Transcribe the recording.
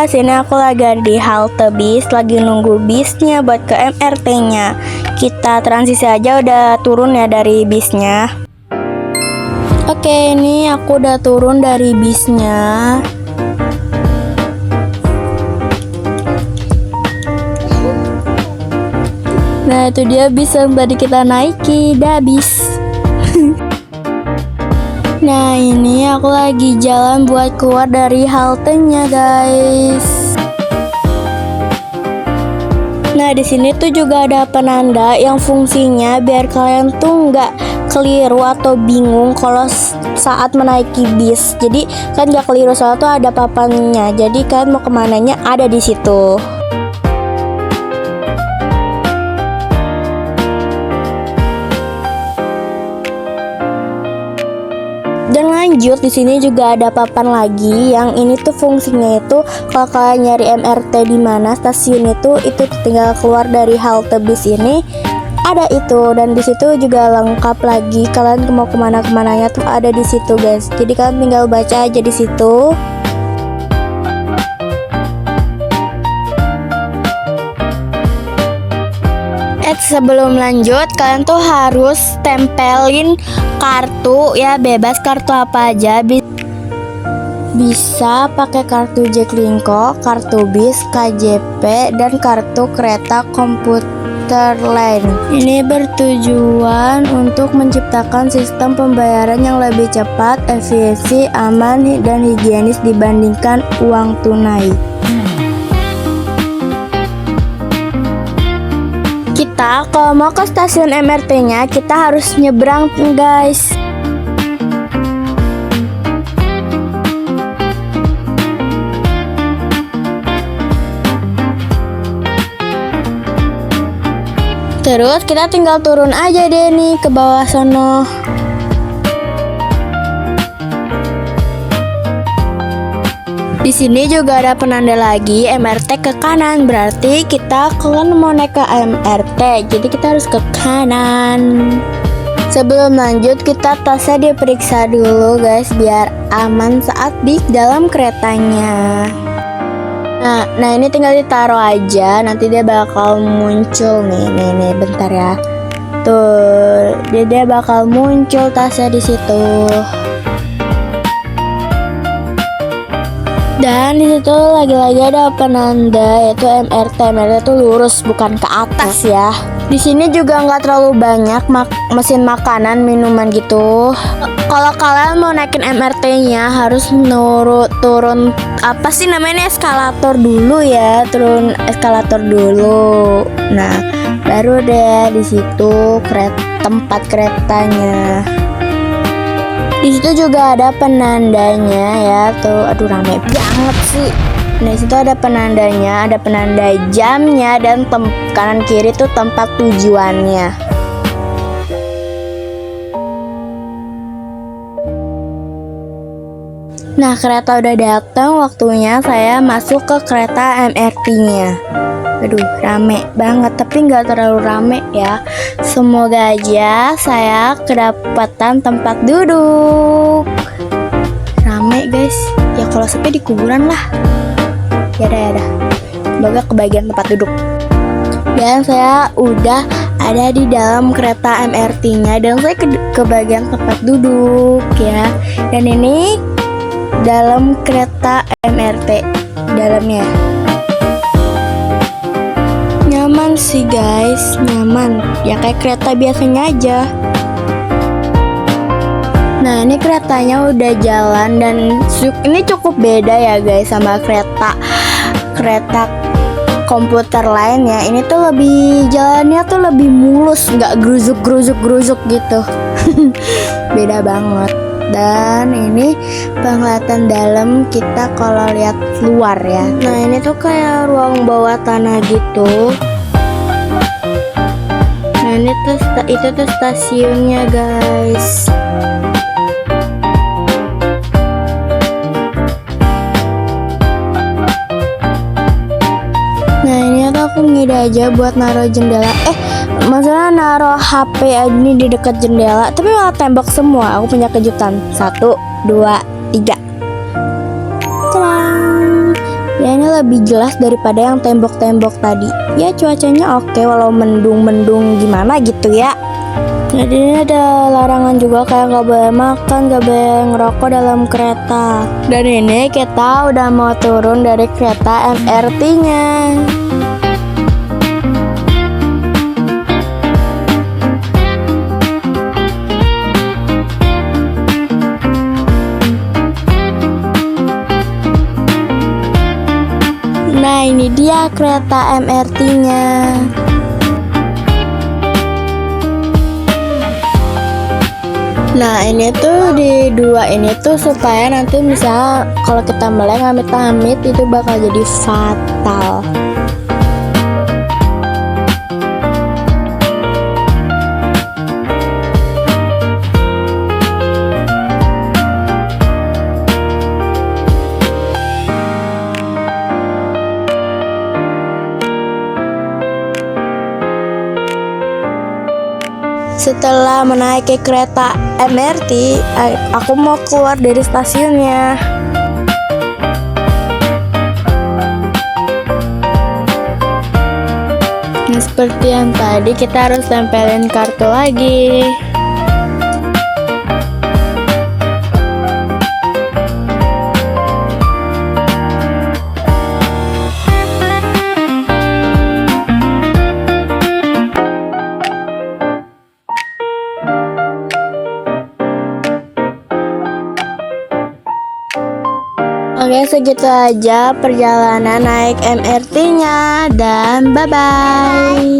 guys, ini aku lagi ada di halte bis, lagi nunggu bisnya buat ke MRT-nya. Kita transisi aja, udah turun ya dari bisnya. Oke, ini aku udah turun dari bisnya. Nah, itu dia bis yang tadi kita naiki, dah bis. Nah, ini aku lagi jalan buat keluar dari haltenya, guys. Nah, di sini tuh juga ada penanda yang fungsinya biar kalian tuh nggak keliru atau bingung kalau saat menaiki bis. Jadi kan nggak keliru, soalnya tuh ada papannya. Jadi kan mau kemananya ada di situ. Dan lanjut, di sini juga ada papan lagi yang ini tuh fungsinya itu kalau kalian nyari MRT di mana stasiun itu tinggal keluar dari halte bis ini ada itu, dan di situ juga lengkap lagi, kalian mau kemananya tuh ada di situ, guys. Jadi kalian tinggal baca aja di situ. Sebelum lanjut, kalian tuh harus tempelin kartu ya, bebas kartu apa aja. Bisa pakai kartu Jaklingko, kartu bis, KJP, dan kartu kereta komuter lain. Ini bertujuan untuk menciptakan sistem pembayaran yang lebih cepat, efisien, aman, dan higienis dibandingkan uang tunai. Kita kalau mau ke stasiun MRT-nya, kita harus nyebrang, guys. Terus kita tinggal turun aja deh nih ke bawah sono. Di sini juga ada penanda lagi, MRT ke kanan, berarti kita kalian mau naik ke MRT, jadi kita harus ke kanan. Sebelum lanjut, kita tasnya diperiksa dulu, guys, biar aman saat di dalam keretanya. Nah ini tinggal ditaruh aja, nanti dia bakal muncul nih, bentar ya. Tuh, dia bakal muncul tasnya di situ. Dan di situ lagi-lagi ada penanda yaitu MRT. MRT itu lurus, bukan ke atas ya. Di sini juga nggak terlalu banyak mesin makanan, minuman gitu. Kalau kalian mau naikin MRT-nya harus turun apa sih namanya, eskalator dulu ya, turun eskalator dulu. Nah, baru deh di situ tempat keretanya. Di situ juga ada penandanya ya, tuh, aduh rame banget sih. Nah, di situ ada penandanya, ada penanda jamnya, dan kanan kiri tuh tempat tujuannya. Nah, kereta udah datang, waktunya saya masuk ke kereta MRT-nya. Aduh, rame banget, tapi nggak terlalu rame ya. Semoga aja saya kedapatan tempat duduk. Rame, guys. Ya kalau sepi di kuburan lah. Ya dah. Semoga kebagian tempat duduk. Dan saya udah ada di dalam kereta MRT-nya, dan saya kebagian tempat duduk ya. Dan ini dalam kereta MRT dalamnya. Nyaman sih, guys, nyaman. Ya kayak kereta biasanya aja. Nah, ini keretanya udah jalan, dan ini cukup beda ya, guys, sama kereta komuter lain ya. Ini tuh lebih jalannya tuh lebih mulus, nggak geruzuk gitu. Beda banget. Dan ini penglihatan dalam kita kalau lihat luar ya. Nah, ini tuh kayak ruang bawah tanah gitu. Nah, ini tuh itu tuh stasiunnya, guys. Nah, ini tuh aku ngide aja buat naruh jendela. Masalah naruh HP ini di dekat jendela, tapi malah tembok semua. Aku punya kejutan. 1, 2, 3. Tadang. Ya ini lebih jelas daripada yang tembok-tembok tadi. Ya cuacanya oke walau mendung-mendung gimana gitu ya. Jadi ini ada larangan juga kayak nggak boleh makan, nggak boleh ngerokok dalam kereta. Dan ini kita udah mau turun dari kereta MRT-nya. Nah ini dia kereta MRT-nya. Nah ini tuh di dua ini tuh supaya nanti misalnya kalau kita meleng amit-amit itu bakal jadi fatal. Setelah menaiki kereta MRT, aku mau keluar dari stasiunnya. Nah, seperti yang tadi kita harus tempelin kartu lagi. Oke, segitu aja perjalanan naik MRT-nya dan bye-bye.